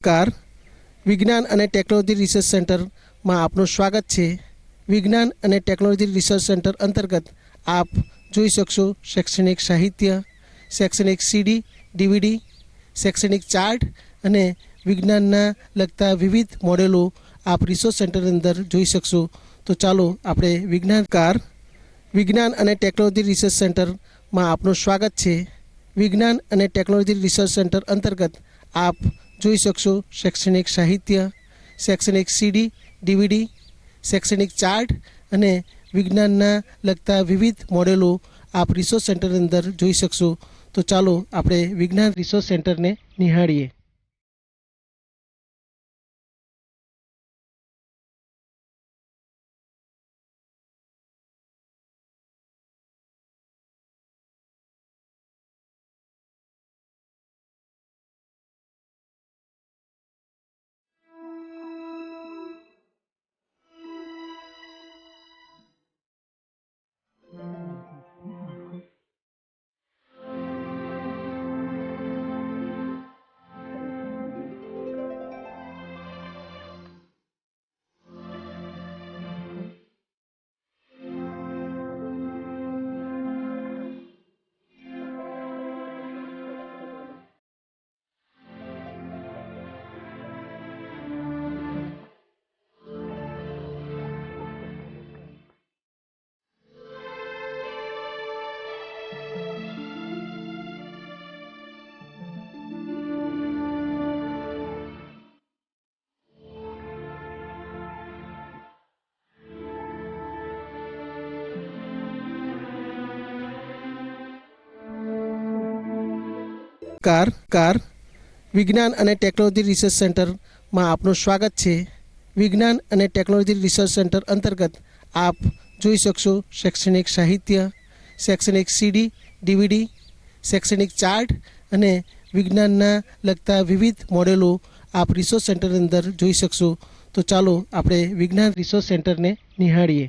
Car વિજ્ઞાન અને technology research સેન્ટરમાં આપનું સ્વાગત છે। વિજ્ઞાન અને ટેકનોલોજી રિસર્ચ સેન્ટર અંતર્ગત આપ જોઈ શકશો શૈક્ષણિક સાહિત્ય, શૈક્ષણિક સીડી, ડીવીડી, શૈક્ષણિક ચાર્ટ અને વિજ્ઞાનના લગતા વિવિધ મોડેલો આપ રિસોર્સ સેન્ટરની અંદર જોઈ શકશો। તો ચાલો આપણે વિજ્ઞાન અને ટેકનોલોજી રિસર્ચ સેન્ટરમાં આપનું સ્વાગત છે। વિજ્ઞાન અને ટેકનોલોજી રિસર્ચ સેન્ટર અંતર્ગત આપ જોઈ શકશો શૈક્ષણિક સાહિત્ય, શૈક્ષણિક સીડી, ડીવીડી, શૈક્ષણિક ચાર્ટ અને વિજ્ઞાનના લગતા વિવિધ મોડેલો આપ રિસોર્સ સેન્ટરની અંદર જોઈ શકશો। તો ચાલો આપણે વિજ્ઞાન રિસોર્સ સેન્ટરને નિહાળીએ। કાર વિજ્ઞાન અને ટેકનોલોજી રિસર્ચ સેન્ટરમાં આપનું સ્વાગત છે। વિજ્ઞાન અને ટેકનોલોજી રિસર્ચ સેન્ટર અંતર્ગત આપ જોઈ શકશો શૈક્ષણિક સાહિત્ય, શૈક્ષણિક સીડી, ડીવીડી, શૈક્ષણિક ચાર્ટ અને વિજ્ઞાનના લગતા વિવિધ મોડેલો આપ રિસોર્સ સેન્ટરની અંદર જોઈ શકશો। તો ચાલો આપણે વિજ્ઞાન રિસોર્સ સેન્ટરને નિહાળીએ।